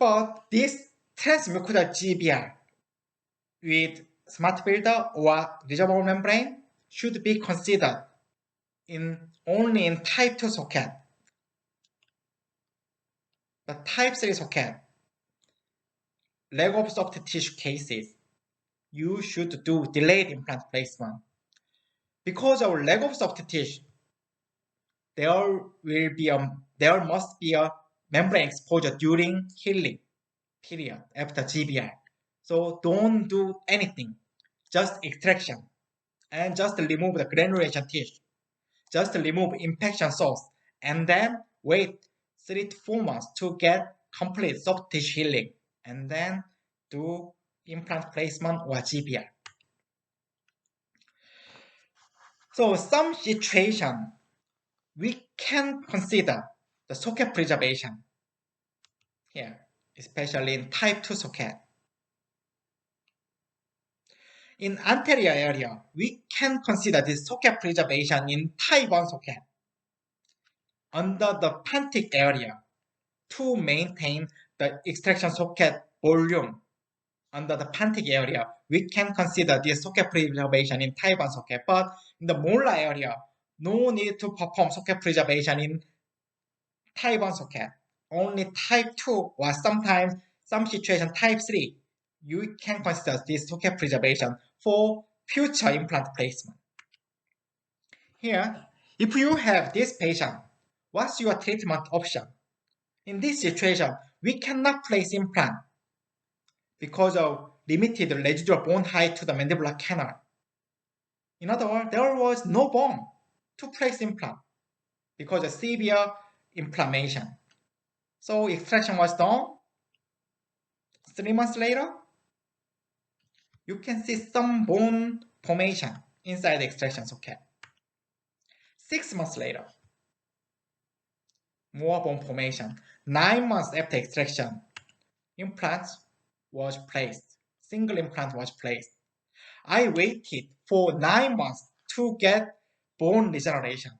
But this transmucosal GBR with smart filter or reservoir membrane should be considered only in type 2 socket. But type 3 socket, lack of soft tissue cases, you should do delayed implant placement. Because of lack of soft tissue, there must be a membrane exposure during healing period after GBR. So don't do anything, just extraction and just remove the granulation tissue. Just remove infection source and then wait 3 to 4 months to get complete soft tissue healing and then do implant placement or GBR. So some situation we can consider the socket preservation here, especially in type 2 socket. In anterior area, we can consider this socket preservation in type 1 socket under the pantic area to maintain the extraction socket volume. Under the pantic area, we can consider this socket preservation in type 1 socket, but in the molar area, no need to perform socket preservation in type 1 socket. Only type 2 or sometimes some situation type 3, you can consider this socket preservation for future implant placement. Here, if you have this patient, what's your treatment option? In this situation, we cannot place implant because of limited residual bone height to the mandibular canal. In other words, there was no bone to place implant because of severe inflammation. So extraction was done. 3 months later, you can see some bone formation inside the extraction socket. 6 months later, more bone formation. 9 months after extraction, implant was placed. Single implant was placed. I waited for 9 months to get bone regeneration.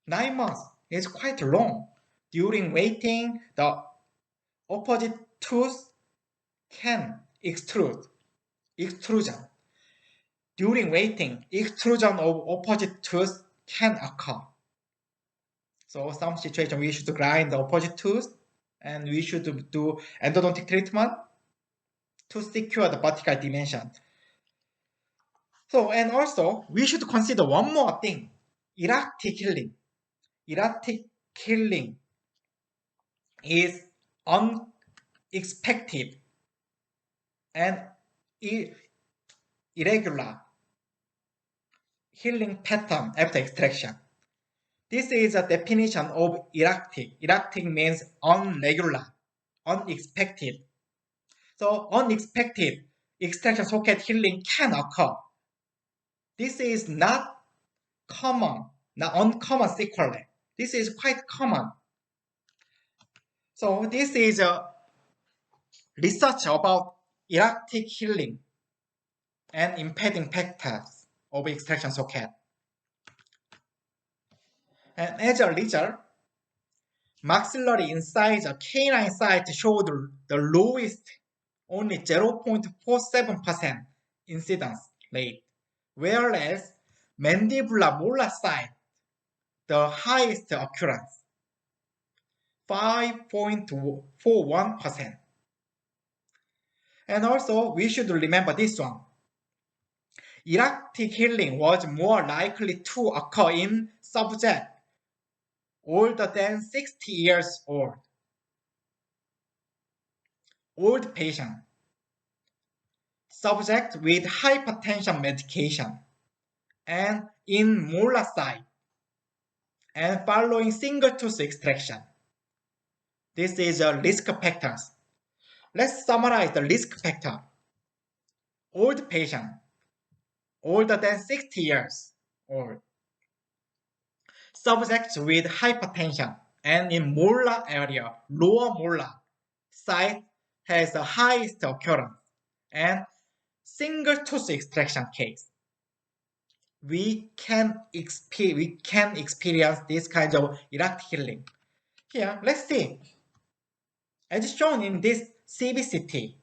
9 months is quite long. During waiting, the opposite tooth can extrusion. During waiting, extrusion of opposite tooth can occur. So some situation we should grind the opposite tooth and we should do endodontic treatment to secure the vertical dimension. So, and also we should consider one more thing, erratic healing. Erratic healing is unexpected and irregular healing pattern after extraction. This is a definition of erratic. Erratic means unregular, unexpected. So unexpected extraction socket healing can occur. This is not common, not uncommon sequelae. This is quite common. So this is a research about erratic healing and impeding factors of extraction socket. And as a result, maxillary incisor canine site showed the lowest, only 0.47% incidence rate, whereas mandibular molar site, the highest occurrence, 5.41%. And also, we should remember this one. Erratic healing was more likely to occur in subject older than 60 years old, old patient, subject with hypertension medication, and in molar site, and following single tooth extraction. This is a risk factors. Let's summarize the risk factor. Old patient, older than 60 years old, subjects with hypertension, and in molar area, lower molar site has the highest occurrence, and single tooth extraction case. We can experience this kind of erratic healing. Here, let's see. As shown in this CBCT,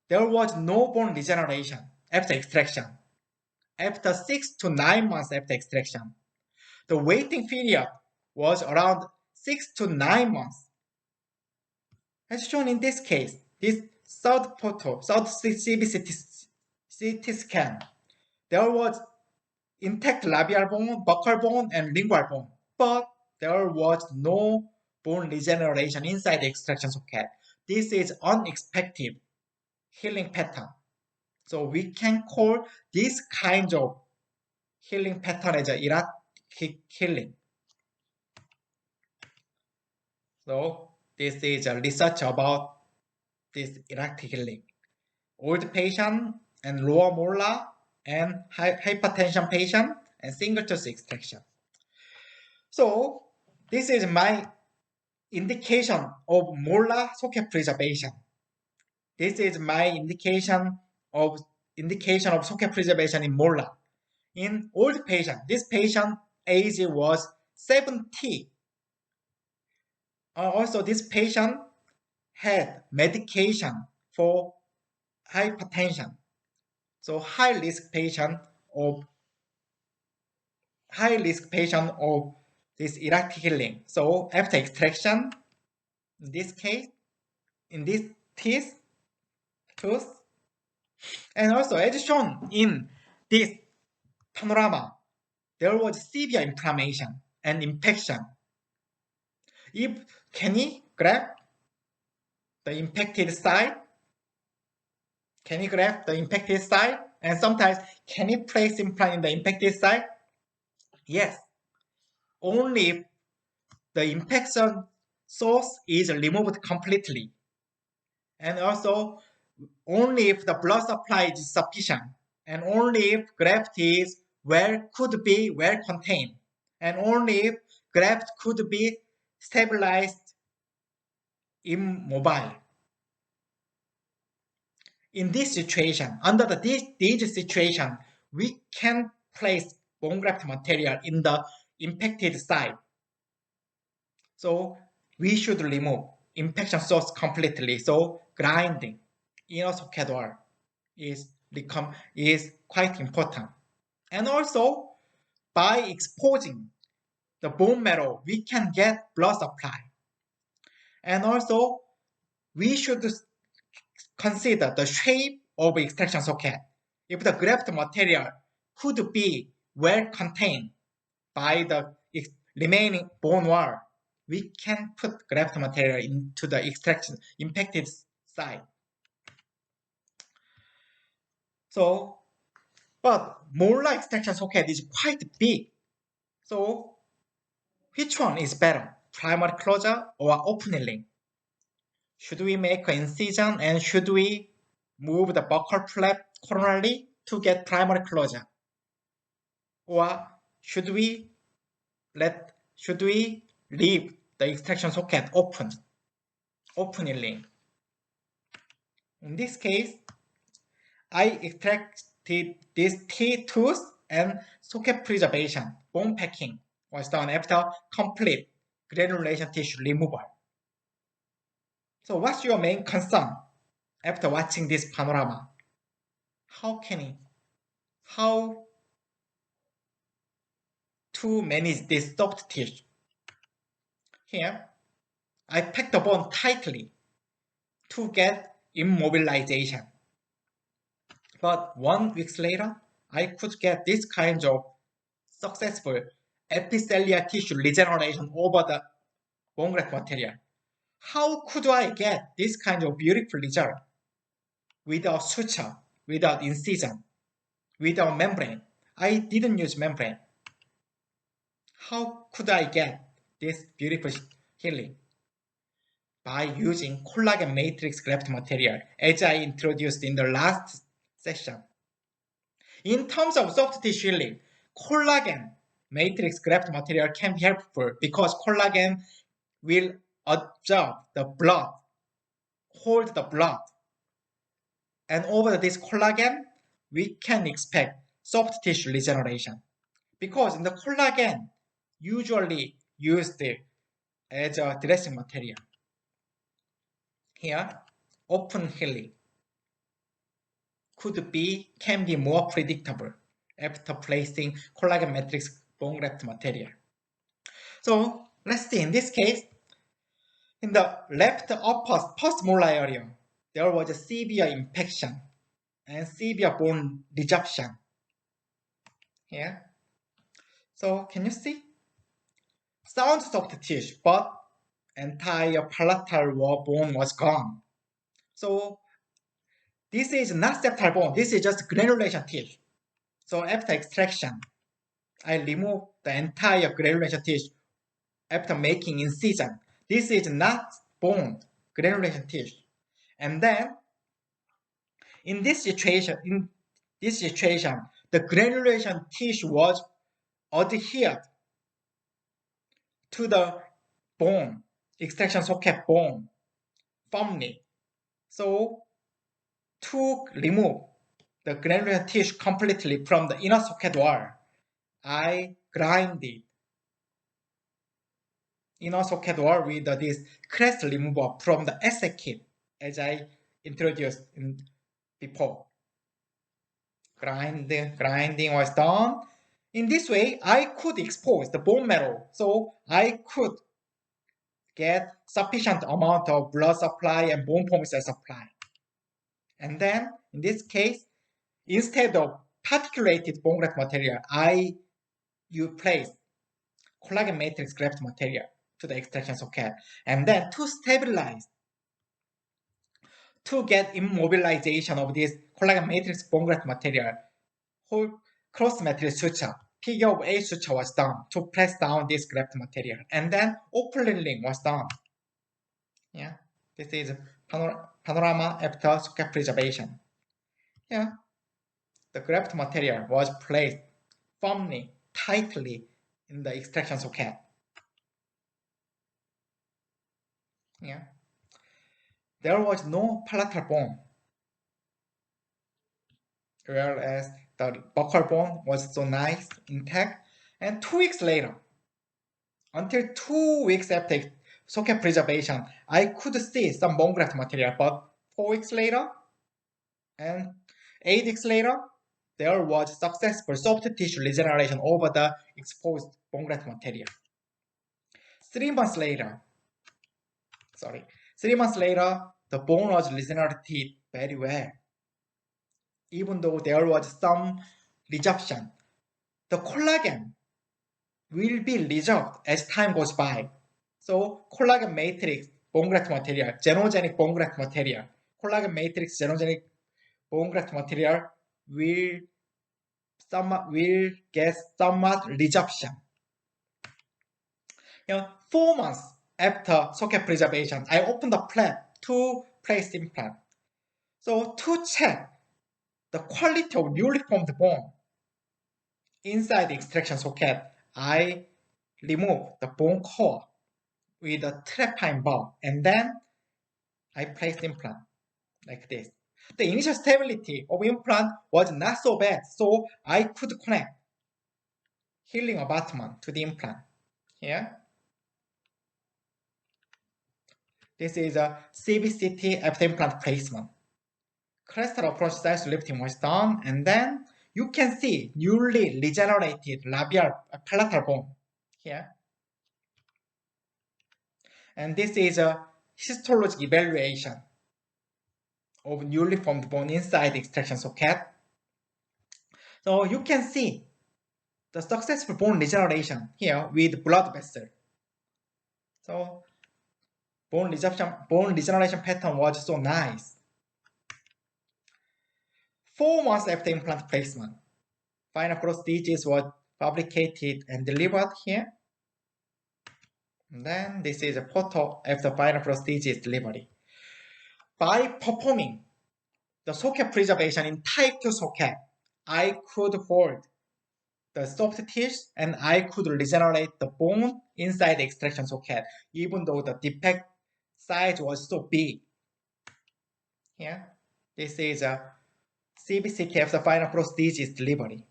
there was no bone regeneration after extraction. After 6 to 9 months after extraction, the waiting period was around 6 to 9 months. As shown in this case, this third CBCT CT scan, there was intact labial bone, buccal bone, and lingual bone, but there was no bone regeneration inside the extraction socket. This is unexpected healing pattern. So we can call this kind of healing pattern as erratic healing. So this is a research about this erratic healing. Old patient and lower molar and hypertension patient and single tooth extraction. So this is my indication of molar socket preservation. This is my indication of socket preservation in molar. In old patient, this patient age was 70. Also, this patient had medication for hypertension. So high risk patient of this erratic healing. So after extraction, in this case, in this tooth, and also as shown in this panorama, there was severe inflammation and infection. Can you grab the impacted side? Can you grab the impacted side? And sometimes, can you place implant in the impacted side? Yes. Only if the infection source is removed completely. And also, only if the blood supply is sufficient. And only if graft could be well contained. And only if graft could be stabilized immobile. In this situation, under this situation, we can place bone graft material in the impacted side. So we should remove infection source completely. So grinding inner socket wall is quite important. And also by exposing the bone marrow, we can get blood supply. And also we should consider the shape of extraction socket. If the graft material could be well contained by the remaining bone wall, we can put graft material into the extraction impacted side. So, but molar extraction socket is quite big. So, which one is better, primary closure or opening? Should we make an incision and should we move the buccal flap coronally to get primary closure? Or should we leave the extraction socket openly? In this case, I extracted this T-tooth and socket preservation, bone packing was done after complete granulation tissue removal. So what's your main concern after watching this panorama? How to manage this soft tissue? Here, I packed the bone tightly to get immobilization. But 1 week later, I could get this kind of successful epithelial tissue regeneration over the bone graft material. How could I get this kind of beautiful result without suture, without incision, without membrane? I didn't use membrane. How could I get this beautiful healing? By using collagen matrix graft material, as I introduced in the last session. In terms of soft tissue healing, collagen matrix graft material can be helpful because collagen will absorb the blood, hold the blood. And over this collagen, we can expect soft tissue regeneration. Because in the collagen, usually used as a dressing material. here, open healing can be more predictable after placing collagen matrix bone graft material. So let's see, in this case, in the left upper postmolar area, there was a severe infection and severe bone resorption here. So can you see? Sound soft tissue, but entire palatal bone was gone. So this is not septal bone, this is just granulation tissue. So after extraction, I remove the entire granulation tissue after making incision. This is not bone, granulation tissue. And then in this situation, the granulation tissue was adhered to the bone, extraction socket bone, firmly. So to remove the granulation tissue completely from the inner socket wall, I grinded inner socket wall with this crest remover from the essay kit, as I introduced before. Grinding was done. In this way, I could expose the bone marrow, so I could get sufficient amount of blood supply and bone form cell supply. And then, in this case, instead of particulated bone graft material, you place collagen matrix graft material to the extraction socket. And then to stabilize, to get immobilization of this collagen matrix bone graft material, whole cross material suture, figure of 8 suture was done to press down this graft material. And then opening was done. Yeah, this is panorama after socket preservation. Yeah, the graft material was placed firmly, tightly in the extraction socket. Yeah, there was no palatal bone, whereas the buccal bone was so nice, intact. And 2 weeks later, until 2 weeks after socket preservation, I could see some bone graft material, but 4 weeks later and 8 weeks later, there was successful soft tissue regeneration over the exposed bone graft material. 3 months later, the bone was regenerated very well. Even though there was some resorption, the collagen will be resolved as time goes by. So collagen matrix bone graft material, genogenic bone graft material, collagen matrix genogenic bone graft material will get somewhat resorption. 4 months after socket preservation, I opened the flap to place implant. So to check the quality of newly formed bone inside the extraction socket, I removed the bone core with a trephine bar, and then I placed implant like this. The initial stability of implant was not so bad, so I could connect healing abutment to the implant. Here, this is a CBCT after implant placement. Crestal approach size lifting was done, and then you can see newly regenerated labial palatal bone here. And this is a histologic evaluation of newly formed bone inside the extraction socket. So you can see the successful bone regeneration here with blood vessel. So bone regeneration pattern was so nice. 4 months after implant placement, final prosthesis was fabricated and delivered here. And then this is a photo after final prosthesis delivery. By performing the socket preservation in type 2 socket, I could hold the soft tissue and I could regenerate the bone inside the extraction socket, even though the defect size was so big. Here, this is a CBCT after final prosthesis delivery.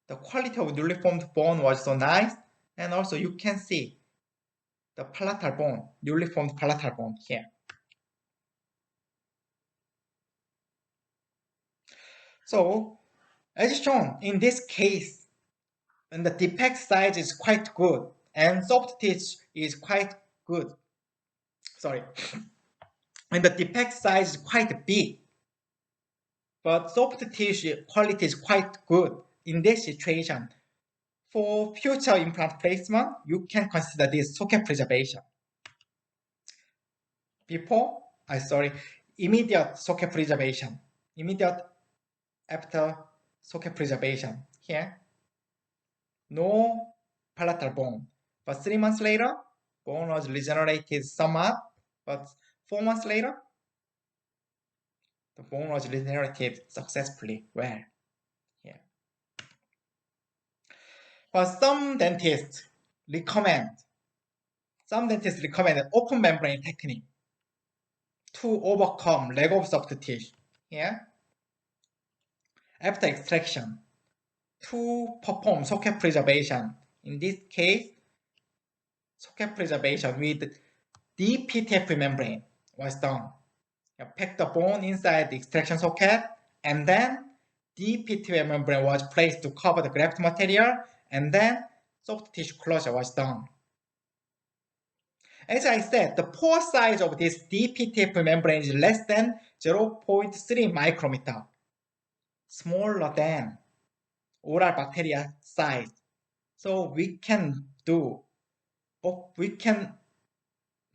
The quality of newly formed bone was so nice, and also you can see the palatal bone, newly formed palatal bone here. So, as shown in this case, when the defect size is quite good and soft tissue is quite good, sorry, when the defect size is quite big, but soft tissue quality is quite good in this situation, for future implant placement, you can consider this socket preservation. Immediate socket preservation. Immediate after socket preservation. Here, no palatal bone. But 3 months later, bone was regenerated somewhat. But 4 months later, the bone was regenerated successfully. Well, here. But some dentists recommend open membrane technique to overcome lack of soft tissue. Here, after extraction, to perform socket preservation. In this case, socket preservation with DPTF membrane was done. You pack the bone inside the extraction socket, and then DPTF membrane was placed to cover the graft material, and then soft tissue closure was done. As I said, the pore size of this DPTF membrane is less than 0.3 micrometer, smaller than oral bacteria size. So we can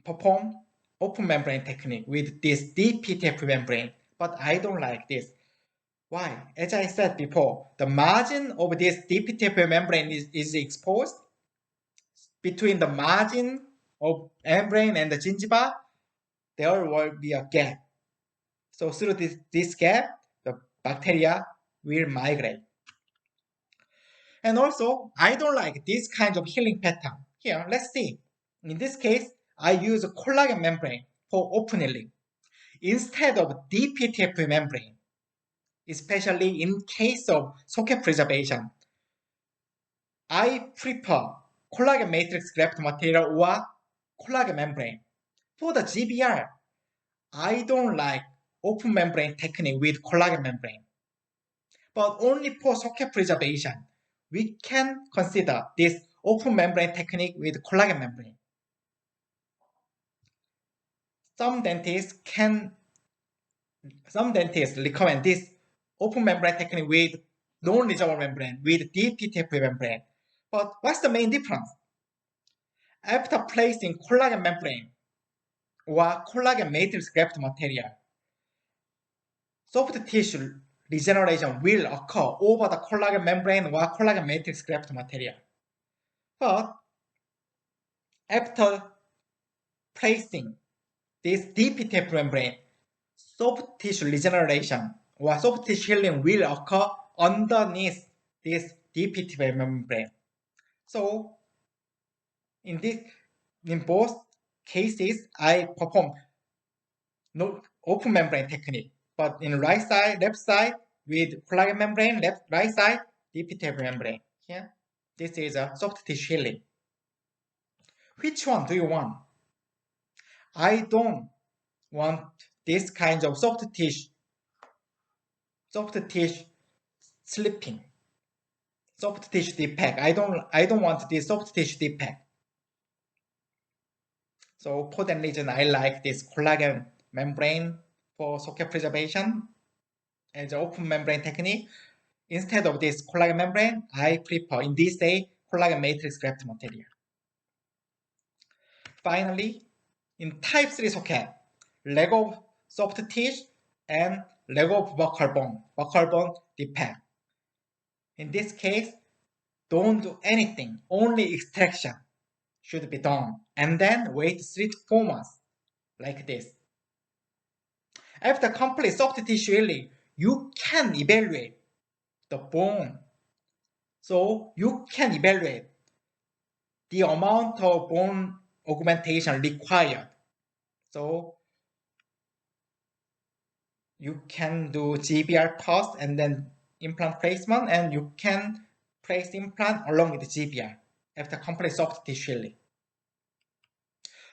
perform open membrane technique with this DPTF membrane, but I don't like this. Why? As I said before, the margin of this DPTF membrane is exposed. Between the margin of membrane and the gingiva, there will be a gap. So through this gap, the bacteria will migrate. And also, I don't like this kind of healing pattern. Here, let's see. In this case, I use collagen membrane for open healing instead of DPTF membrane, especially in case of socket preservation. I prefer collagen matrix graft material or collagen membrane. For the GBR, I don't like open membrane technique with collagen membrane. But only for socket preservation, we can consider this open membrane technique with collagen membrane. Some dentists recommend this open membrane technique with non-resorptive membrane with DPTF membrane. But what's the main difference? After placing collagen membrane or collagen matrix graft material, soft tissue regeneration will occur over the collagen membrane or collagen matrix graft material. But after placing this DPTF membrane, soft tissue regeneration or soft tissue healing will occur underneath this DPTF membrane. So in both cases, I perform no open membrane technique, but in right side, left side with collagen membrane, right side DPTF membrane. Here, this is a soft tissue healing. Which one do you want? I don't want this kind of soft tissue slipping, soft tissue defect. I don't want this soft tissue defect. So for that reason, I like this collagen membrane for socket preservation as an open membrane technique. Instead of this collagen membrane, I prefer in this case collagen matrix graft material. Finally, in type 3 socket, lack of soft tissue and lack of buccal bone defect. In this case, don't do anything, only extraction should be done, and then wait 3 to 4 months, like this. After complete soft tissue healing, you can evaluate the bone. So you can evaluate the amount of bone augmentation required. So you can do GBR first and then implant placement, and you can place implant along with GBR after complete soft tissue healing.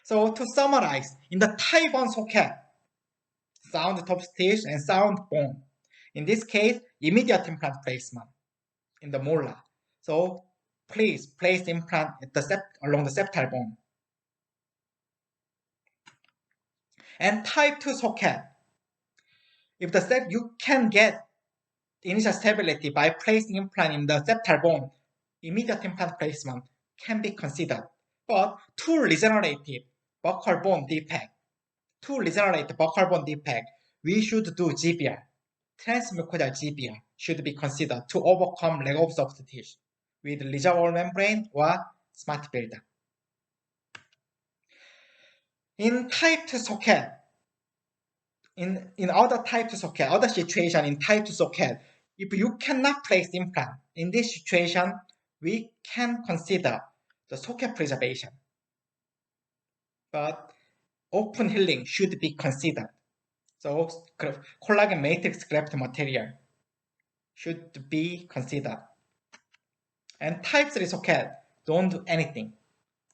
So to summarize, in the type 1 socket, sound top stitch and sound bone. In this case, immediate implant placement in the molar. So please place implant at the along the septal bone. And type 2 socket. If you can get initial stability by placing implant in the septal bone, immediate implant placement can be considered. But to regenerative buccal bone defect, we should do GBR. Transmucosal GBR should be considered to overcome lack of soft tissue with reservoir membrane or smart builder. In type 2 socket, in other type 2 socket, other situation in type 2 socket, if you cannot place implant, in this situation, we can consider the socket preservation. But open healing should be considered. So collagen matrix graft material should be considered. And type 3 socket, don't do anything.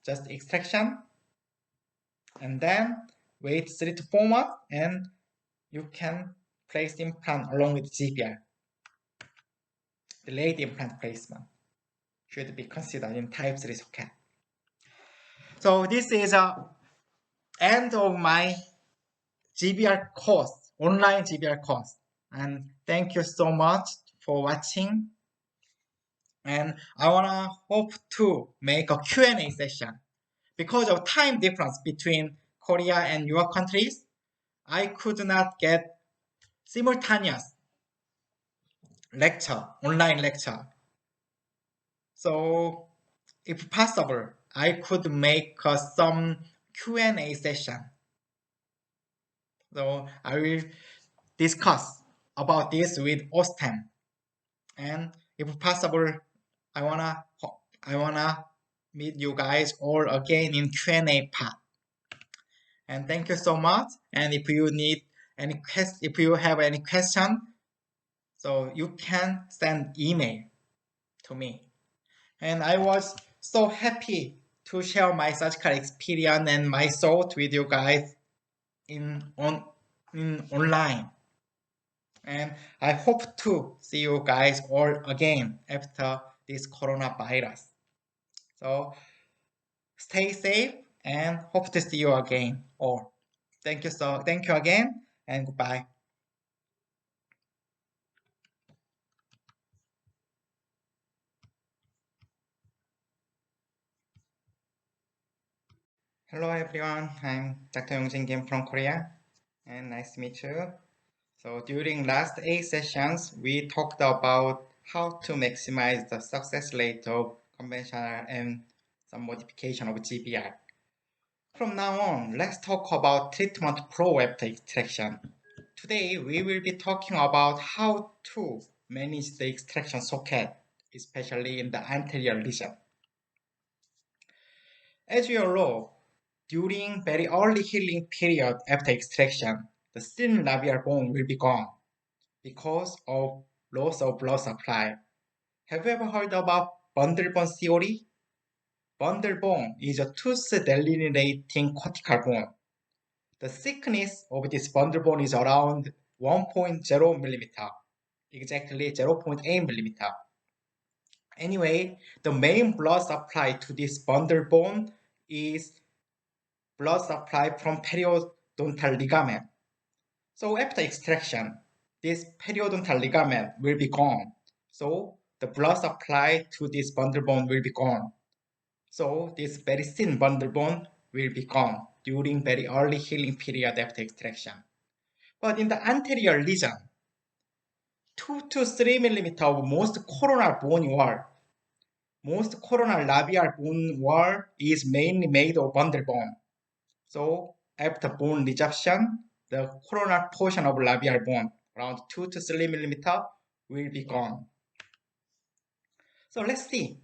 Just extraction, and then wait 3 to 4 months, and you can place implant along with GBR. Delayed implant placement should be considered in type 3 socket. So this is the end of my GBR course, online GBR course. And thank you so much for watching. And I wanna hope to make a Q&A session. Because of time difference between Korea and your countries, I could not get simultaneous lecture, online lecture. So if possible, I could make some Q&A session. So I will discuss about this with Austin. And if possible, I wanna meet you guys all again in Q&A part. And thank you so much. And if you need any if you have any question, so you can send email to me. And I was so happy to share my surgical experience and my thought with you guys in online. And I hope to see you guys all again after this coronavirus. So stay safe and hope to see you again all. Thank you again and goodbye. Hello everyone, I'm Dr. Yongjin Kim from Korea, and nice to meet you. So during last 8 sessions, we talked about how to maximize the success rate of conventional and some modification of GBR. From now on, let's talk about treatment pro after extraction. Today, we will be talking about how to manage the extraction socket, especially in the anterior region. As you all know, during very early healing period after extraction, the thin labial bone will be gone because of loss of blood supply. Have you ever heard about bundle bone theory? Bundle bone is a tooth delineating cortical bone. The thickness of this bundle bone is around 1.0 millimeter, exactly 0.8 millimeter. Anyway, the main blood supply to this bundle bone is blood supply from periodontal ligament. So after extraction, this periodontal ligament will be gone. So the blood supply to this bundle bone will be gone. So this very thin bundle bone will be gone during very early healing period after extraction. But in the anterior region, 2 to 3 millimeter of most coronal bone wall, most coronal labial bone wall is mainly made of bundle bone. So after bone resorption, the coronal portion of labial bone, around 2 to 3 millimeter, will be gone. So let's see.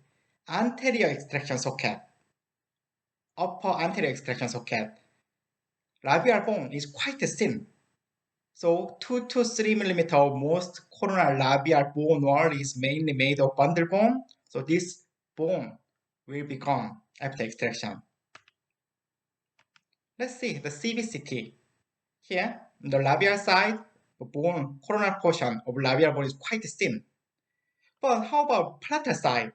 Anterior extraction socket. Upper anterior extraction socket. Labial bone is quite thin. So 2 to 3 millimeter of most coronal labial bone wall is mainly made of bundle bone. So this bone will be gone after extraction. Let's see the CBCT. Here, on the labial side, the bone, coronal portion of labial bone is quite thin. But how about palatal side?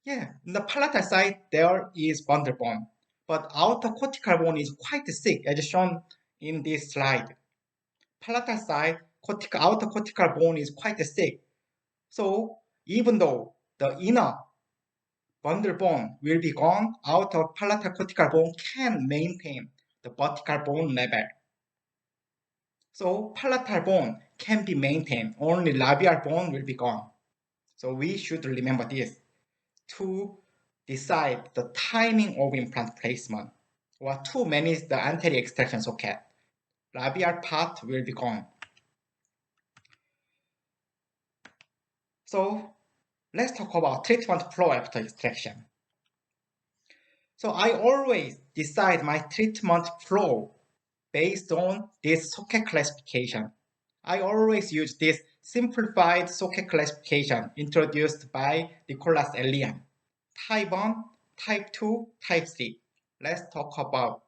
Yeah, in the palatal side, there is bundle bone, but outer cortical bone is quite thick, as shown in this slide. Palatal side, outer cortical bone is quite thick. So even though the inner bundle bone will be gone, outer palatal cortical bone can maintain the vertical bone level. So palatal bone can be maintained, only labial bone will be gone. So we should remember this to decide the timing of implant placement, or to manage the anterior extraction socket. Labial part will be gone. So let's talk about treatment flow after extraction. So I always decide my treatment flow based on this socket classification. I always use this simplified socket classification introduced by Nicholas Elian. Type 1, Type 2, Type 3. Let's talk about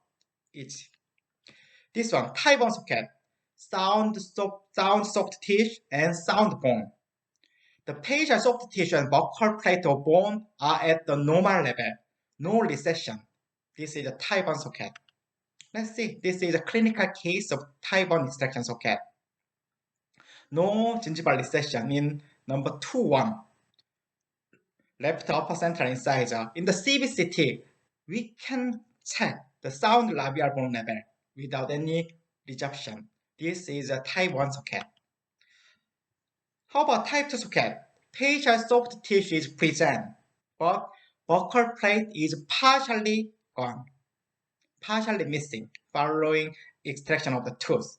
each. This one, Type 1 socket, sound soft tissue and sound bone. The facial soft tissue and buccal plate of bone are at the normal level, no recession. This is a Type 1 socket. Let's see, this is a clinical case of Type 1 extraction socket. No gingival recession in number 2-1. Left upper central incisor. In the CBCT, we can check the sound labial bone level without any resorption. This is a Type 1 socket. How about Type 2 socket? Facial soft tissue is present, but buccal plate is partially gone, partially missing following extraction of the tooth.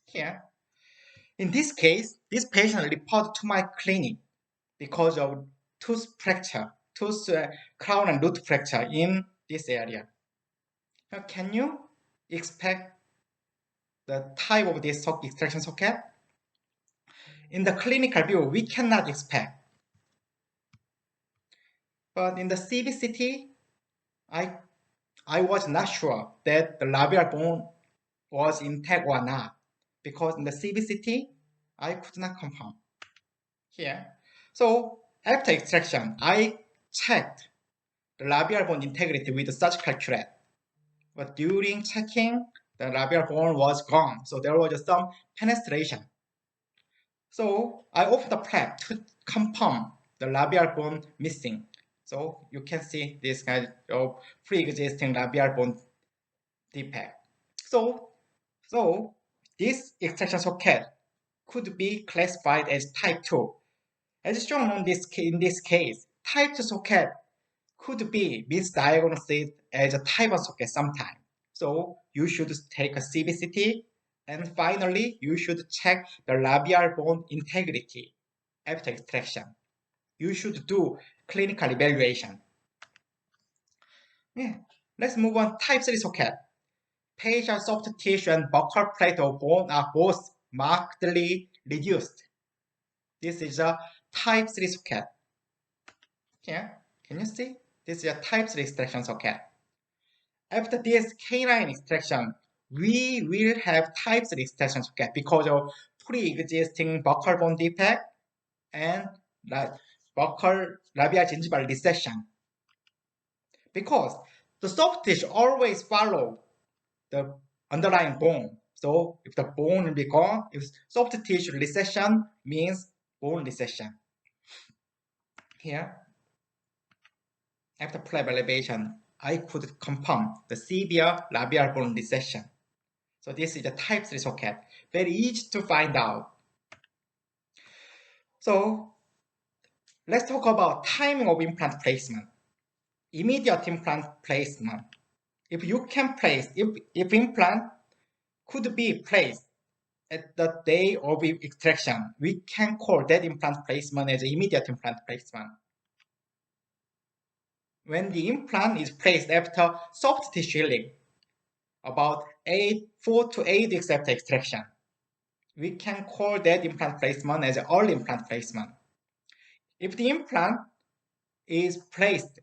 Here, in this case, this patient reported to my clinic because of tooth fracture, crown and root fracture in this area. Now, can you expect the type of this extraction socket? In the clinical view, we cannot expect. But in the CBCT, I was not sure that the labial bone was intact or not, because in the CBCT, I could not confirm. Here, so after extraction, I checked the labial bone integrity with the surgical curette. But during checking, the labial bone was gone, so there was some penetration. So I opened the flap to confirm the labial bone missing. So you can see this kind of pre-existing labial bone defect. So this extraction socket could be classified as type 2. As shown on in this case, type 2 socket could be misdiagnosed as a type 1 socket sometime. So you should take a CBCT, and finally you should check the labial bone integrity after extraction. You should do clinical evaluation. Yeah. Let's move on. Type 3 socket. Facial soft tissue and buccal plate of bone are both markedly reduced. This is a type 3 socket. Here, can you see? This is a type 3 extraction socket. After this canine extraction, we will have type 3 extraction socket because of pre-existing buccal bone defect and buccal labial gingival recession. Because the soft tissue always follow the underlying bone. So if the bone will be gone, if soft tissue recession means bone recession. Here, after flap elevation, I could confirm the severe labial bone recession. So this is a type 3 socket. Very easy to find out. So let's talk about timing of implant placement. Immediate implant placement. If you can place, if implant could be placed at the day of extraction, we can call that implant placement as immediate implant placement. When the implant is placed after soft tissue healing, about 4 to 8 weeks after extraction, we can call that implant placement as early implant placement. If the implant is placed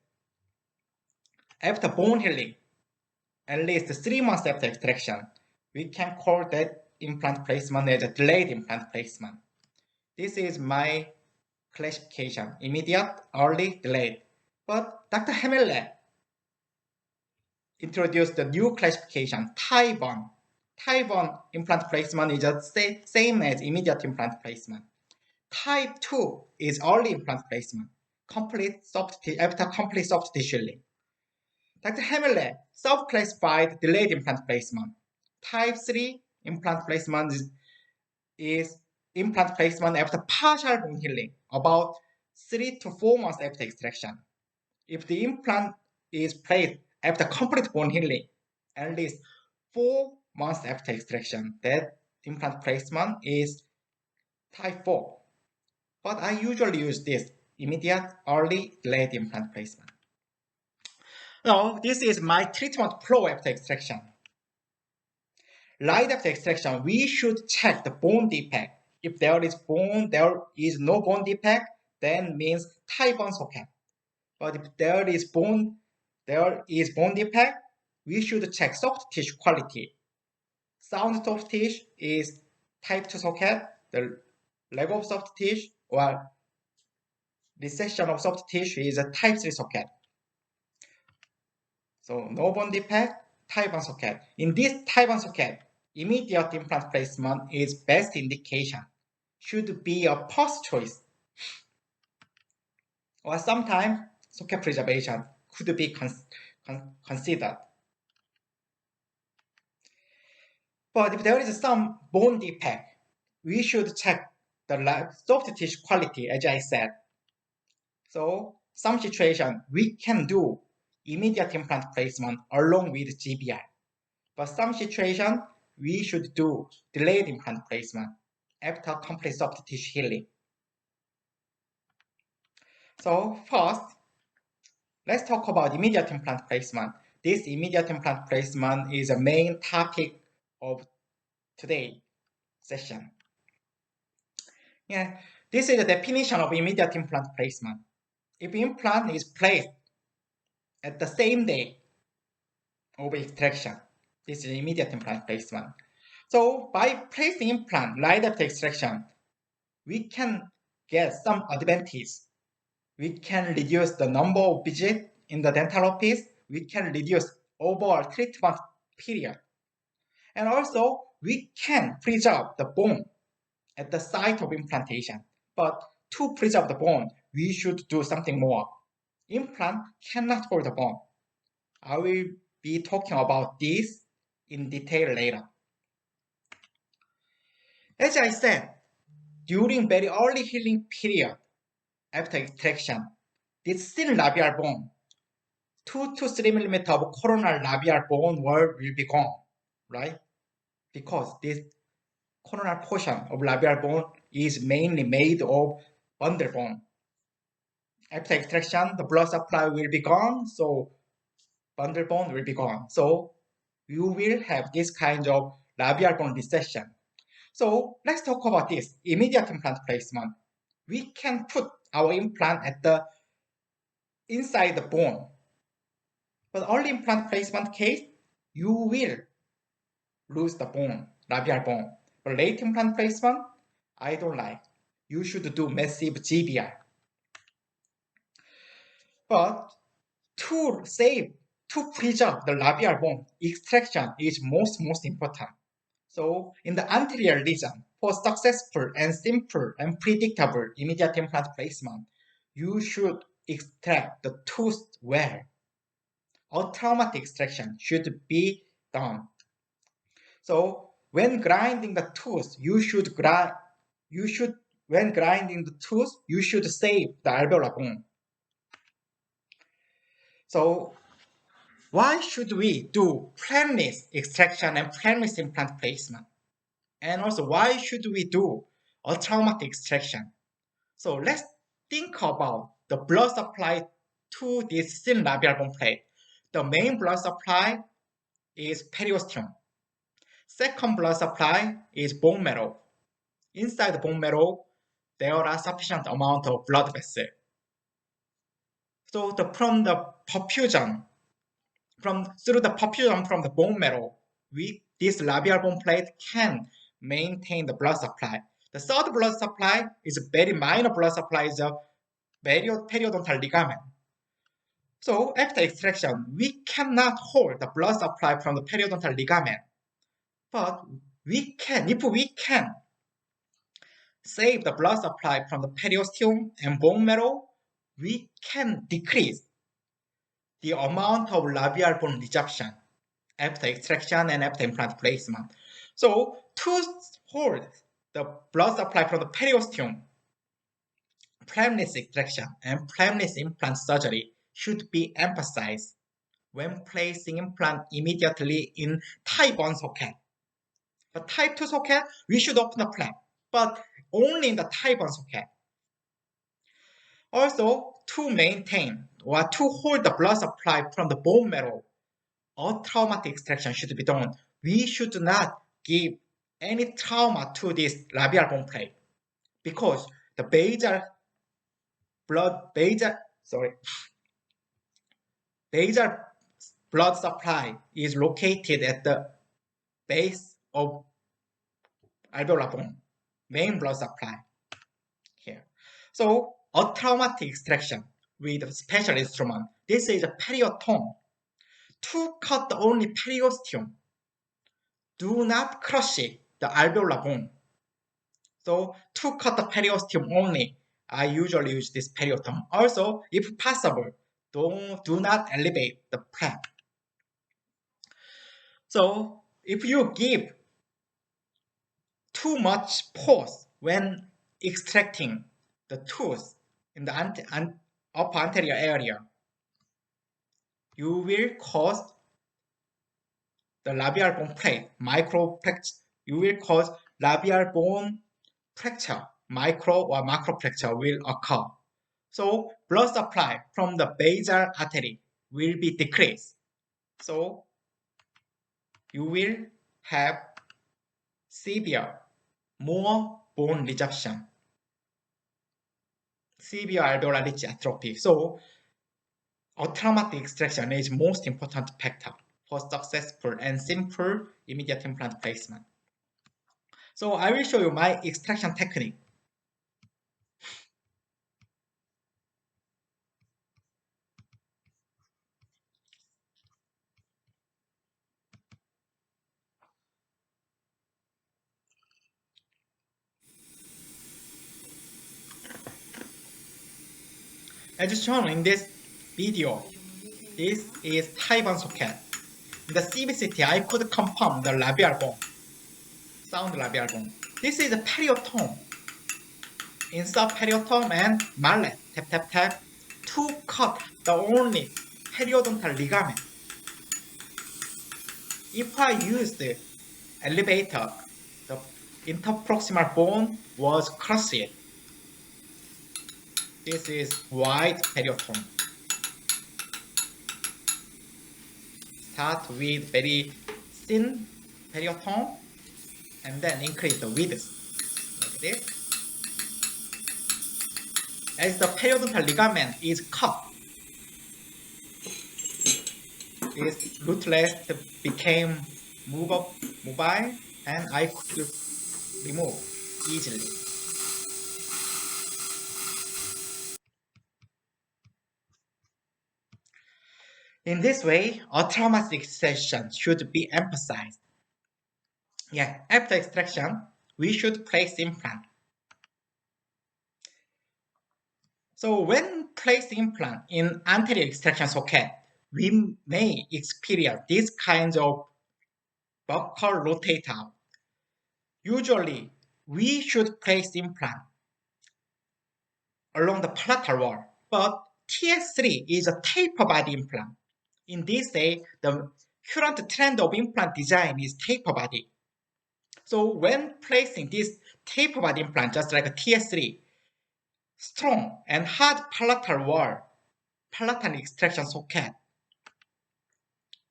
after bone healing, at least 3 months after extraction, we can call that implant placement as a delayed implant placement. This is my classification: immediate, early, delayed. But Dr. Hemele introduced the new classification, Type 1. Type 1 implant placement is the same as immediate implant placement. Type 2 is early implant placement, after complete soft tissue healing. Dr. Hemele subclassified delayed implant placement. Type 3 implant placement is implant placement after partial bone healing, about 3 to 4 months after extraction. If the implant is placed after complete bone healing, at least 4 months after extraction, that implant placement is type 4. But I usually use this: immediate, early, delayed implant placement. Now, this is my treatment flow after extraction. Right after extraction, we should check the bone defect. If there is no bone defect, then means type 1 socket. But if there is bone defect, we should check soft tissue quality. Sound soft tissue is type 2 socket. The lack of soft tissue or recession of soft tissue is a type 3 socket. So no bone defect, type 1 socket. In this type 1 socket, immediate implant placement is best indication. Should be a first choice. Or sometimes socket preservation could be considered. But if there is some bone defect, we should check the soft tissue quality, as I said. So some situation we can do immediate implant placement along with GBR. But some situation we should do delayed implant placement after complete soft tissue healing. So first, let's talk about immediate implant placement. This immediate implant placement is the main topic of today's session. Yeah, this is the definition of immediate implant placement. If implant is placed at the same day of extraction, this is immediate implant placement. So by placing implant right after extraction, we can get some advantage. We can reduce the number of visits in the dental office. We can reduce overall treatment period. And also, we can preserve the bone at the site of implantation. But to preserve the bone, we should do something more. Implant cannot hold the bone. I will be talking about this in detail later. As I said, during very early healing period after extraction, this thin labial bone, 2 to 3 millimeter of coronal labial bone will be gone, right? Because this coronal portion of labial bone is mainly made of bundle bone. After extraction, the blood supply will be gone, so bundle bone will be gone. So you will have this kind of labial bone recession. So let's talk about this immediate implant placement. We can put our implant at the inside the bone. But early implant placement case, you will lose the bone, labial bone. But late implant placement, I don't like. You should do massive GBR. But to preserve the labial bone, extraction is most important. So in the anterior region, for successful and simple and predictable immediate implant placement, you should extract the tooth well. Atraumatic extraction should be done. So when grinding the tooth, you should save the alveolar bone. So why should we do planless extraction and planless implant placement? And also, why should we do atraumatic extraction? So let's think about the blood supply to this thin labial bone plate. The main blood supply is periosteum. Second blood supply is bone marrow. Inside the bone marrow, there are sufficient amount of blood vessels. So through the perfusion from the bone marrow, this labial bone plate can maintain the blood supply. The third blood supply is a very minor blood supply, is a periodontal ligament. So after extraction, we cannot hold the blood supply from the periodontal ligament. But we can, if we can save the blood supply from the periosteum and bone marrow, we can decrease the amount of labial bone resorption after extraction and after implant placement. So to hold the blood supply from the periosteum, premise extraction and premise implant surgery should be emphasized when placing implant immediately in type 1 socket. For type 2 socket, we should open the flap, but only in the type 1 socket. Also, to maintain or to hold the blood supply from the bone marrow, Atraumatic extraction should be done. We should not give any trauma to this labial bone plate because the basal blood supply is located at the base of alveolar bone, main blood supply here. So Atraumatic extraction with a special instrument. This is a periotom. To cut only periosteum, do not crush the alveolar bone. So to cut the periosteum only, I usually use this periotom. Also, if possible, do not elevate the flap. So if you give too much force when extracting the tooth in the upper anterior area, you will cause the labial bone plate microfracture. You will cause labial bone fracture, micro or macro fracture will occur. So blood supply from the basal artery will be decreased. So you will have severe, more bone resorption, severe alveolar ridge atrophy. So Atraumatic extraction is most important factor for successful and simple immediate implant placement. So I will show you my extraction technique. As shown in this video, this is type 1 socket. In the CBCT, I could confirm the labial bone, sound labial bone. This is a periotom. Insert periotom and mallet, tap tap tap, to cut the only periodontal ligament. If I used the elevator, the interproximal bone was crushed. This is wide periotom. Start with very thin periotom and then increase the width like this. As the periodontal ligament is cut, this rootless became mobile and I could remove easily. In this way, Atraumatic extraction should be emphasized. After extraction, we should place implant. So when placing implant in anterior extraction socket, we may experience these kinds of buccal rotate out. Usually, we should place implant along the palatal wall, but TS3 is a taper body implant. In this day, the current trend of implant design is taper body. So when placing this taper body implant, just like a TS3, strong and hard palatal wall, palatal extraction socket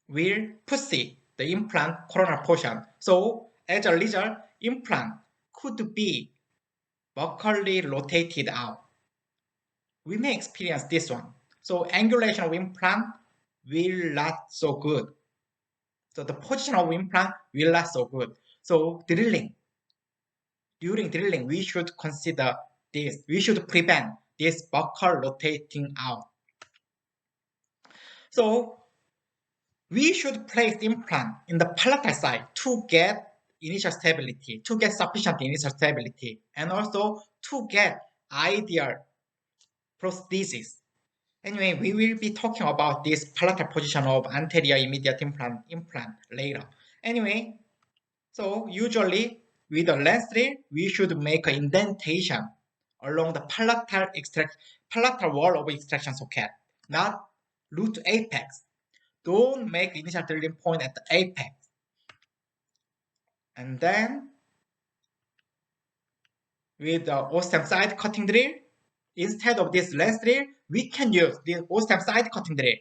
will push the implant coronal portion. So as a result, implant could be buccally rotated out. We may experience this one. So angulation of implant will not so good. So the position of implant will not so good. So drilling during drilling, we should consider this. We should prevent this buccal rotating out. So we should place implant in the palatal side to get initial stability, to get sufficient initial stability, and also to get ideal prosthesis. Anyway, we will be talking about this palatal position of anterior immediate implant later. Anyway, so usually with the lens drill, we should make an indentation along the palatal wall of extraction socket, not root apex. Don't make initial drilling point at the apex. And then with the O-stem side cutting drill, instead of this lens drill, we can use the O-stem side cutting drill.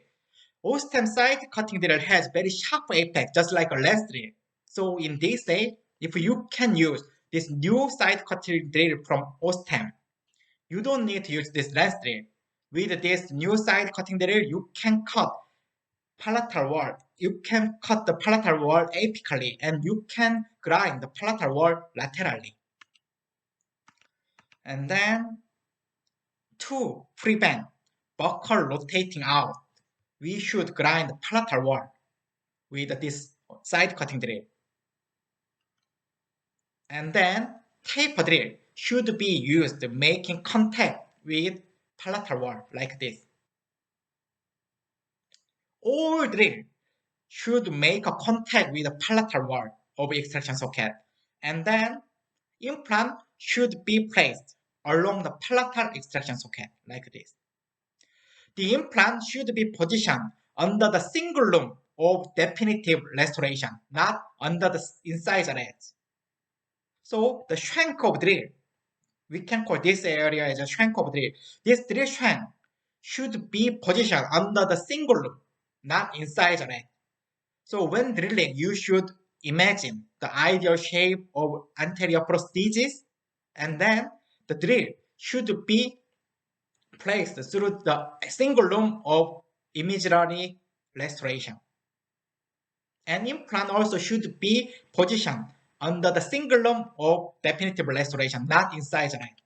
O-stem side cutting drill has very sharp apex, just like a lens drill. So in this case, if you can use this new side cutting drill from O-stem, you don't need to use this lens drill. With this new side cutting drill, you can cut palatal wall. You can cut the palatal wall apically, and you can grind the palatal wall laterally. And then to prevent buccal rotating out, we should grind the palatal wall with this side cutting drill. And then taper drill should be used making contact with palatal wall like this. All drill should make a contact with the palatal wall of extraction socket, and then implant should be placed along the palatal extraction socket like this. The implant should be positioned under the cingulum of definitive restoration, not under the incisor edge. So the shank of drill, we can call this area as a shank of drill. This drill shank should be positioned under the cingulum, not incisor edge. So when drilling, you should imagine the ideal shape of anterior prosthesis, and then the drill should be placed through the cingulum of imaginary restoration. And implant also should be positioned under the cingulum of definitive restoration, not incisor edge.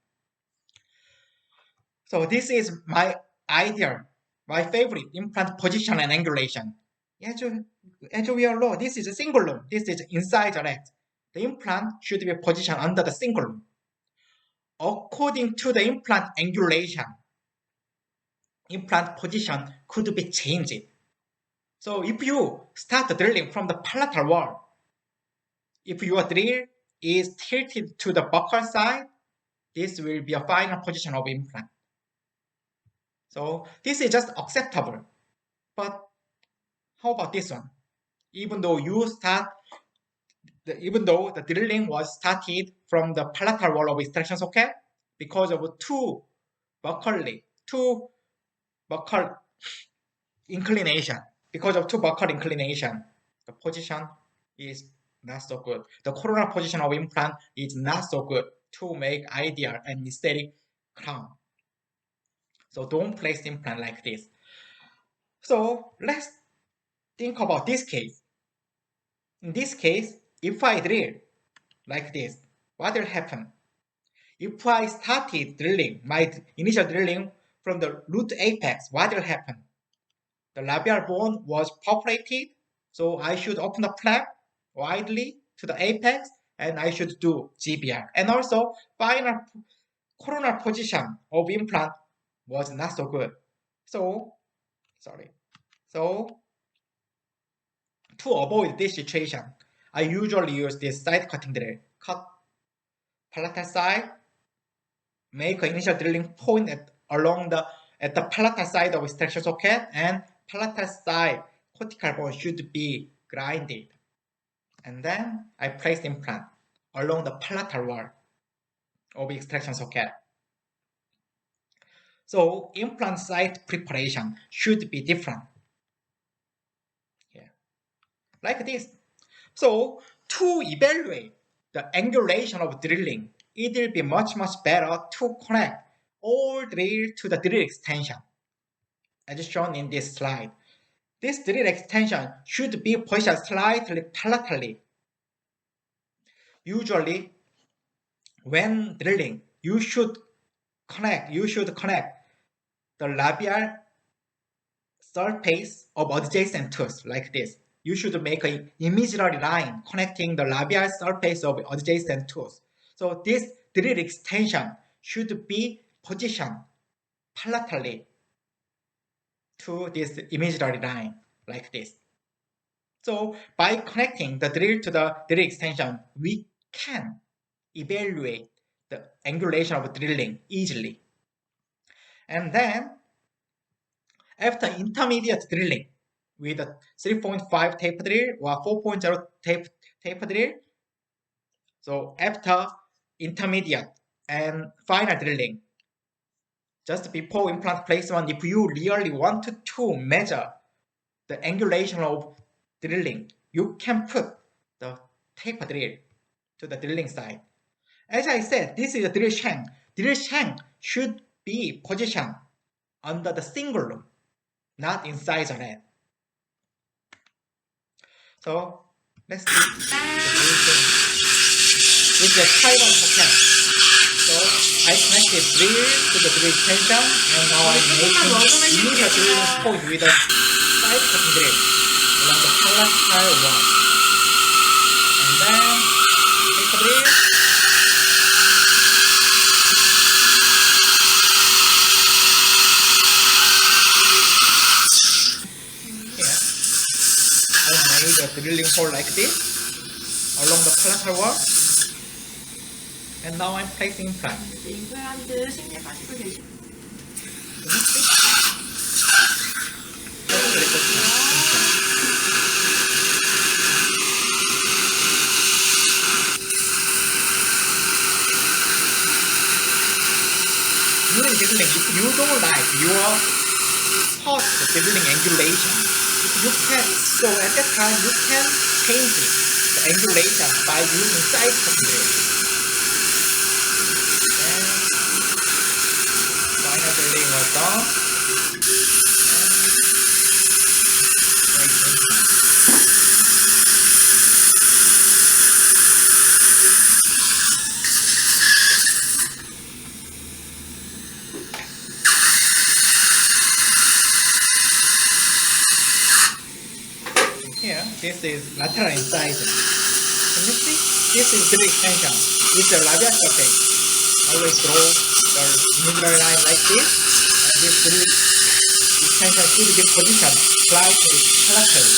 So this is my ideal, my favorite implant position and angulation. As we all know, this is a cingulum, this is incisor edge. The implant should be positioned under the cingulum. According to the implant angulation, implant position could be changed. So if you start drilling from the palatal wall, if your drill is tilted to the buccal side, this will be a final position of implant. So this is just acceptable. But how about this one? Even though the drilling was started from the palatal wall of extraction socket, because of two buccal inclination, the position is not so good. The coronal position of implant is not so good to make ideal and aesthetic crown. So don't place implant like this. So let's think about this case. In this case, if I drill like this, what will happen? If I started drilling, my initial drilling from the root apex, what will happen? The labial bone was perforated, so I should open the flap widely to the apex, and I should do GBR. And also, final coronal position of implant was not so good. So to avoid this situation, I usually use this side cutting drill. Cut palatal side, make an initial drilling point at the palatal side of extraction socket, and palatal side cortical bone should be grinded. And then I place implant along the palatal wall of extraction socket. So implant site preparation should be different. Like this. So to evaluate the angulation of drilling, it will be much better to connect all drill to the drill extension, as shown in this slide. This drill extension should be positioned slightly palatally. Usually, when drilling, you should connect the labial surface of adjacent tooth like this. You should make an imaginary line connecting the labial surface of adjacent tooth. So this drill extension should be positioned palatally to this imaginary line like this. So by connecting the drill to the drill extension, we can evaluate the angulation of drilling easily. And then after intermediate drilling with a 3.5 taper drill or 4.0 taper drill, so after intermediate and final drilling, just before implant placement, if you really want to measure the angulation of drilling, you can put the taper drill to the drilling side. As I said, this is a drill shank. Drill shank should be positioned under the cingulum, not inside the head. So let's see the drill shank. This is a Taiwan socket. So I connected drill to the drill extension, and now I'm making initial drilling point with a side cutting drill along the palatal wall. And then take a drill. Made a drilling hole like this along the palatal wall, and now I'm placing implant. 임플란트 식립하시고 계십니다. During drilling, if you don't like your spot drilling angulation, you can, so at that time you can change the angulation by using side cut drill. And final drilling was done. Here, this is lateral incision. Can you see? This is drill extension. This is the labial surface. Always draw the imaginary line like this, and this drill extension should be positioned slightly palatally.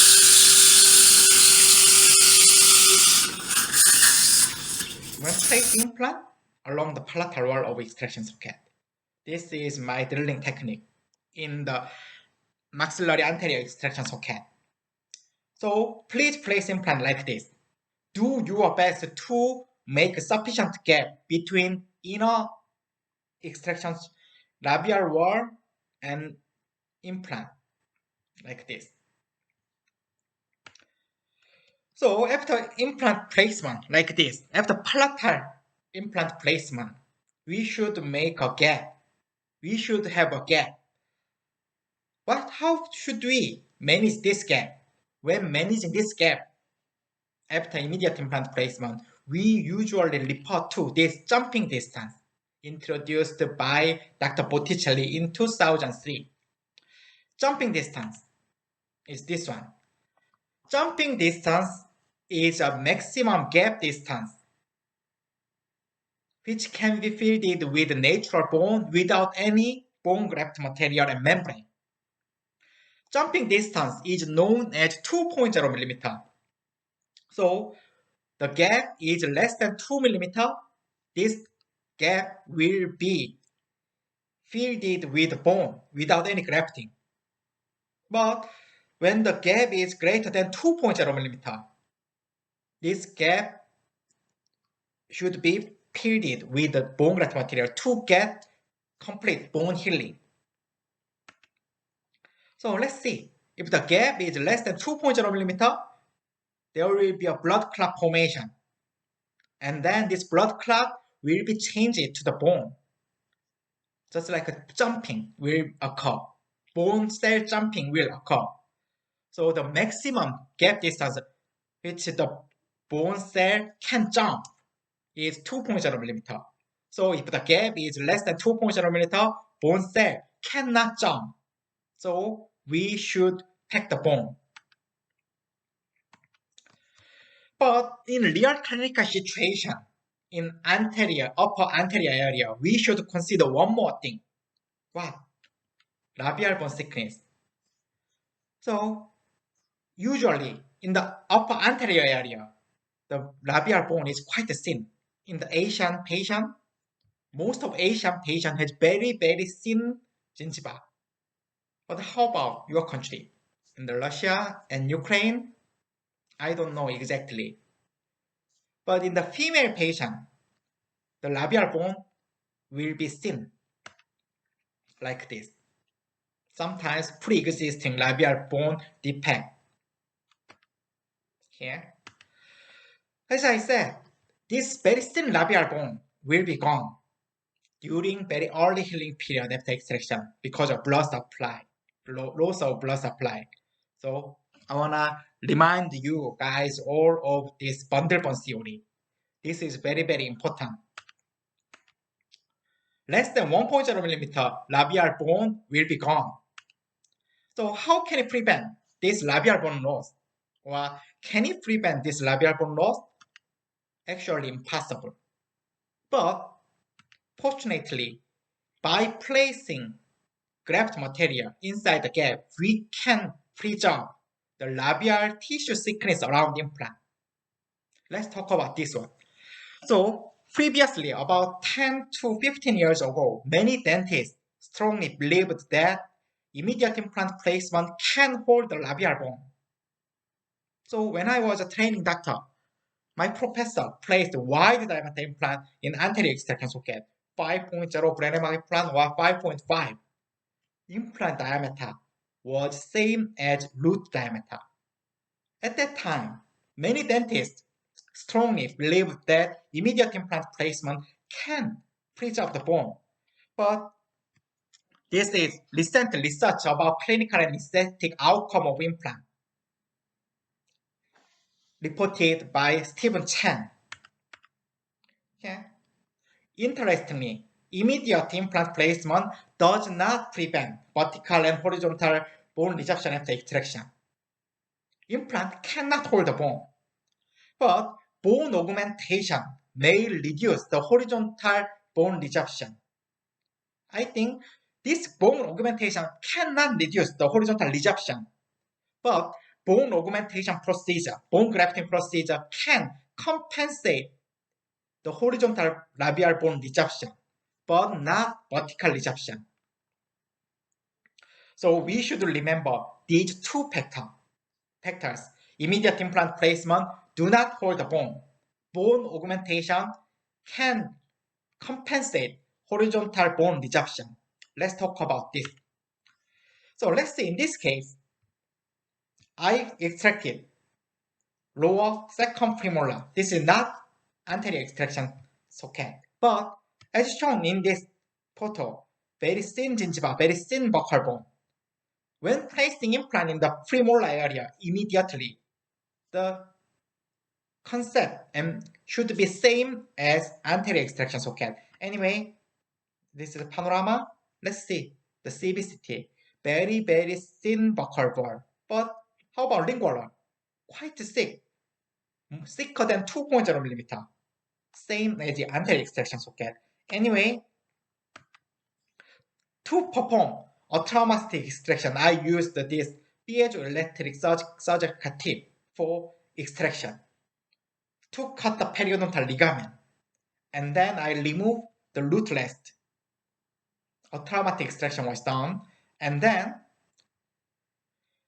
When place implant along the palatal wall of extraction socket, this is my drilling technique in the maxillary anterior extraction socket. So please place implant like this. Do your best to make sufficient gap between inner extraction labial wall and implant like this. So after implant placement like this, after palatal implant placement, we should make a gap. We should have a gap. But how should we manage this gap? When managing this gap after immediate implant placement, we usually refer to this jumping distance introduced by Dr. Botticelli in 2003. Jumping distance is this one. Jumping distance is a maximum gap distance which can be filled with natural bone without any bone graft material and membrane. Jumping distance is known as 2.0 mm. So the gap is less than 2 mm. This gap will be filled with bone without any grafting. But when the gap is greater than 2.0 mm, this gap should be filled with the bone graft material to get complete bone healing. So let's see. If the gap is less than 2.0 mm, there will be a blood clot formation. And then this blood clot will be changed to the bone. Just like a jumping will occur. Bone cell jumping will occur. So the maximum gap distance which the bone cell can jump is 2.0 millimeter. So if the gap is less than 2.0 millimeter, bone cell cannot jump. So we should pack the bone. But in real clinical situation, in upper anterior area, we should consider one more thing. What? Labial bone thickness. So usually in the upper anterior area, the labial bone is quite thin. In the Asian patient, most of Asian patient has very, very thin gingiva. But how about your country? In the Russia and Ukraine, I don't know exactly. But in the female patient, the labial bone will be thin, like this. Sometimes pre-existing labial bone defect. Here. As I said, this very thin labial bone will be gone during very early healing period after extraction because of blood supply, loss of blood supply. So I wanna remind you guys all of this bundle bone theory. This is very, very important. Less than 1.0 millimeter labial bone will be gone. So how can you prevent this labial bone loss? Or can you prevent this labial bone loss? Actually impossible. But fortunately, by placing graft material inside the gap, we can preserve the labial tissue thickness around the implant. Let's talk about this one. So previously, about 10 to 15 years ago, many dentists strongly believed that immediate implant placement can hold the labial bone. So when I was a training doctor, my professor placed wide diameter implant in anterior extraction socket, 5.0 Brennemark implant or 5.5. Implant diameter was same as root diameter. At that time, many dentists strongly believed that immediate implant placement can preserve the bone. But this is recent research about clinical and aesthetic outcome of implant, reported by Stephen Chen. Okay. Interestingly, immediate implant placement does not prevent vertical and horizontal bone resorption after extraction. Implant cannot hold the bone, but bone augmentation may reduce the horizontal bone resorption. I think this bone augmentation cannot reduce the horizontal resorption, but bone augmentation procedure, bone grafting procedure can compensate the horizontal labial bone resorption, but not vertical resorption. So we should remember these two factors. Immediate implant placement do not hold the bone. Bone augmentation can compensate horizontal bone resorption. Let's talk about this. So let's say in this case, I extracted lower second premolar. This is not anterior extraction socket, but as shown in this photo, very thin gingiva, very thin buccal bone. When placing implant in the premolar area, immediately the concept should be same as anterior extraction socket. Anyway, this is a panorama. Let's see the CBCT. Very, very thin buccal bone. But how about lingual? Quite thick. Thicker than 2.0 millimeter. Same as the anterior extraction socket. Anyway, to perform a traumatic extraction, I used this piezoelectric surgical tip for extraction to cut the periodontal ligament. And then I removed the root rest. A traumatic extraction was done. And then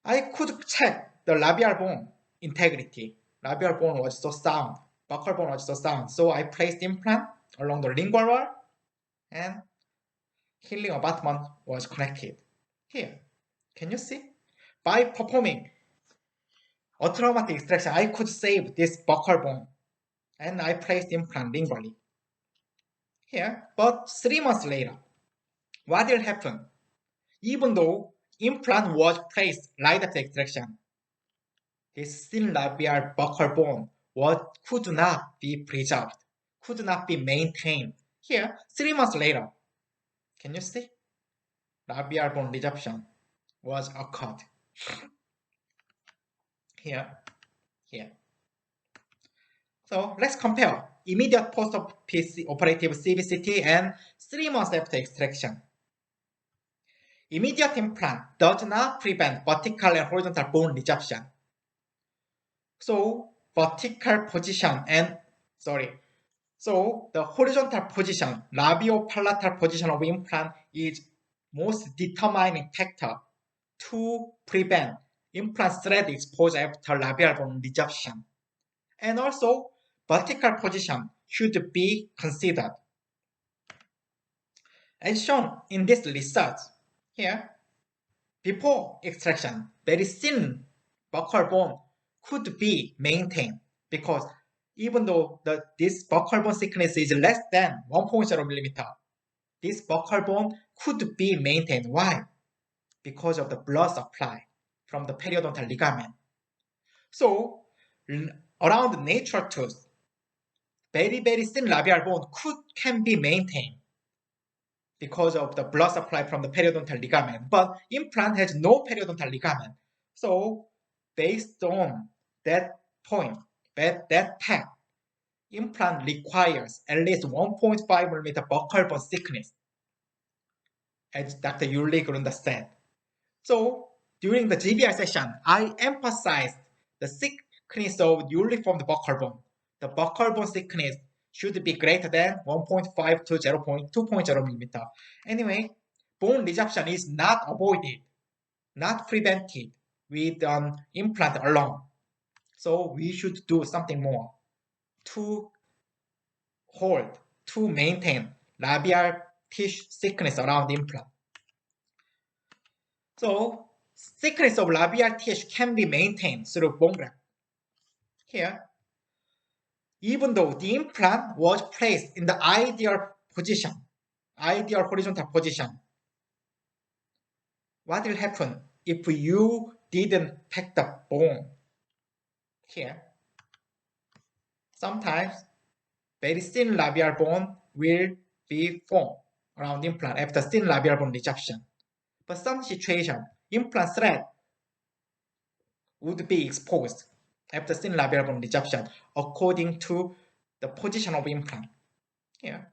I could check the labial bone integrity. Labial bone was so sound. Buccal bone was so sound. So I placed implant along the lingual wall and healing abutment was connected. Here, can you see? By performing a traumatic extraction, I could save this buccal bone and I placed implant lingually. Here, but 3 months later, what will happen? Even though implant was placed right after extraction, this thin labial buccal bone could not be preserved, could not be maintained. Here, 3 months later, can you see? Labial bone resorption was occurred. Here. So let's compare immediate post-operative CBCT and 3 months after extraction. Immediate implant does not prevent vertical and horizontal bone resorption. So the horizontal position, labiopalatal position of implant is most determining factor to prevent implant thread exposure after labial bone resorption. And also, vertical position should be considered. As shown in this research, here, before extraction, very thin buccal bone could be maintained because even though this buccal bone thickness is less than 1.0 mm, this buccal bone could be maintained. Why? Because of the blood supply from the periodontal ligament. So, around the natural tooth, very thin labial bone can be maintained because of the blood supply from the periodontal ligament. But implant has no periodontal ligament. So based on that point, that fact, implant requires at least 1.5 mm buccal bone thickness, as Dr. Yuli Grunda said. So during the GBR session, I emphasized the thickness of newly formed buccal bone. The buccal bone thickness should be greater than 1.5 to 0.2 mm. Anyway, bone resorption is not avoided, not prevented with an implant alone. So we should do something more to maintain labial tissue thickness around the implant. So thickness of labial tissue can be maintained through bone graft. Here, even though the implant was placed in the ideal horizontal position, what will happen if you didn't pack the bone? Here, sometimes very thin labial bone will be formed around the implant after thin labial bone resorption. But some situation, implant thread would be exposed after thin labial bone resorption according to the position of implant. Here.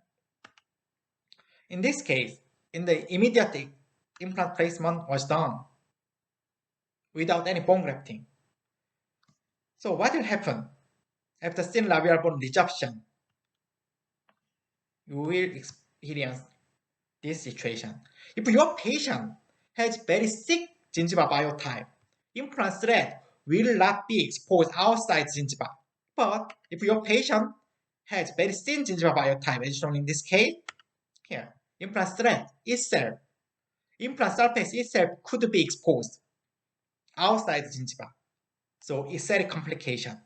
In this case, in the immediate implant placement was done without any bone grafting. So what will happen after thin labial bone resorption? You will experience this situation. If your patient has very thick gingiva biotype, implant thread will not be exposed outside gingiva. But if your patient has very thin gingiva biotype, as shown in this case, here, implant thread itself, implant surface itself could be exposed outside gingiva. So it's a complication.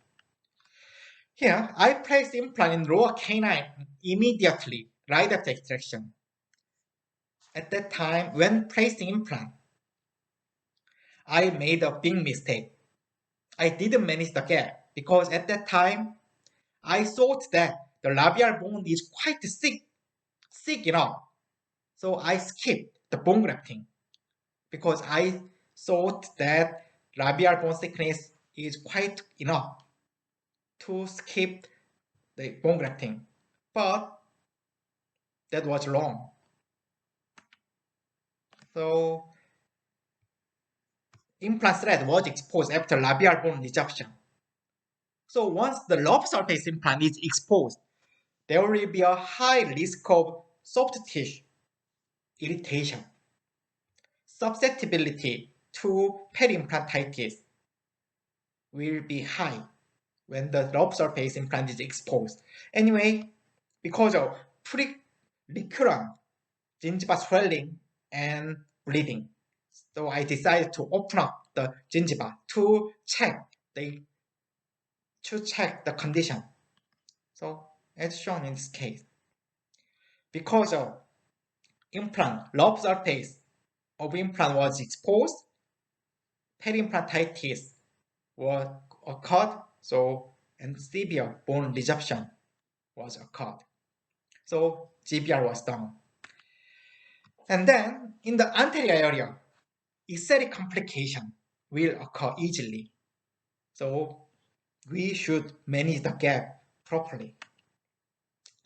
Here, I placed implant in lower canine immediately right after extraction. At that time, when placing implant, I made a big mistake. I didn't manage the gap because at that time, I thought that the labial bone is quite thick enough. So I skipped the bone grafting because I thought that labial bone thickness is quite enough to skip the bone grafting. But that was wrong. So implant thread was exposed after labial bone resorption. So once the rough surface implant is exposed, there will be a high risk of soft tissue irritation, susceptibility to peri-implantitis will be high when the rough surface implant is exposed. Anyway, because of recurrent gingiva swelling and bleeding, so I decided to open up the gingiva to check the condition. So as shown in this case, because of rough surface of implant was exposed, peri-implantitis occurred, and severe bone resorption was occurred. So GBR was done. And then in the anterior area, excentric complication will occur easily. So we should manage the gap properly.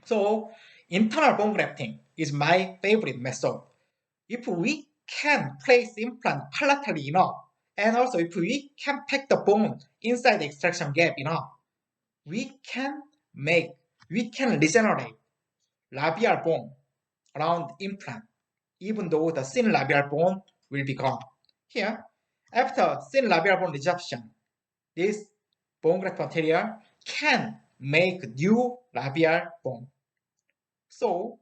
So internal bone grafting is my favorite method. If we can place implant palatally enough, and also if we can pack the bone inside the extraction gap enough, we can regenerate labial bone around implant, even though the thin labial bone will be gone. Here, after thin labial bone resorption, this bone graft material can make new labial bone. So,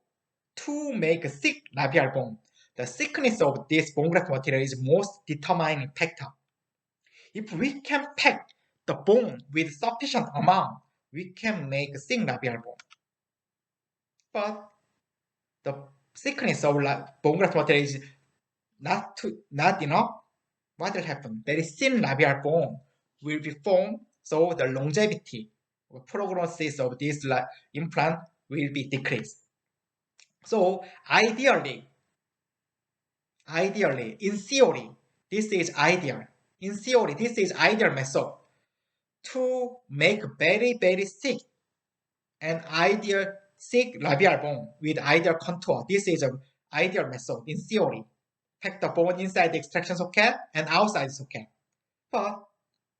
to make a thick labial bone, the thickness of this bone graft material is most determining factor. If we can pack the bone with sufficient amount, we can make a thin labial bone. But the thickness of bone graft material is not enough. What will happen? Very thin labial bone will be formed, so the longevity or prognosis of this implant will be decreased. So ideally, in theory, this is ideal. In theory, this is ideal method to make very, very thick and ideal thick labial bone with ideal contour. This is an ideal method in theory. Pack the bone inside the extraction socket and outside the socket. But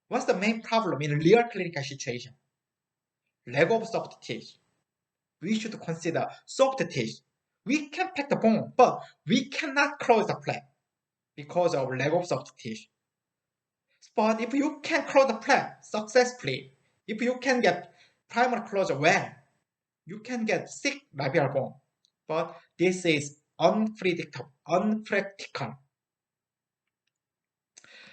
what's the main problem in real clinical situation? Lack of soft tissue. We should consider soft tissue. We can pack the bone, but we cannot close the flap because of lack of soft tissue. But if you can close the flap successfully, if you can get primary closure well, you can get thick labial bone. But this is unpractical.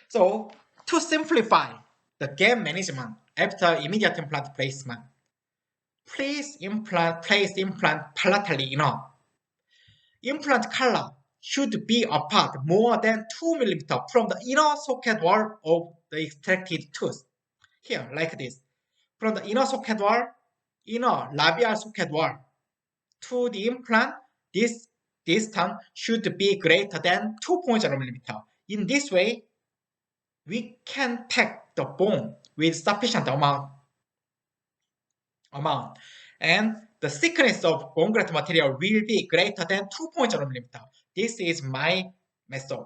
So to simplify the gap management after immediate implant placement, place implant palatally enough. Implant collar should be apart more than 2 mm from the inner socket wall of the extracted tooth. Here, like this. From the inner socket wall, inner labial socket wall to the implant, this distance should be greater than 2.0 mm. In this way, we can pack the bone with sufficient amount. And the thickness of bone graft material will be greater than 2.0 mm. This is my method.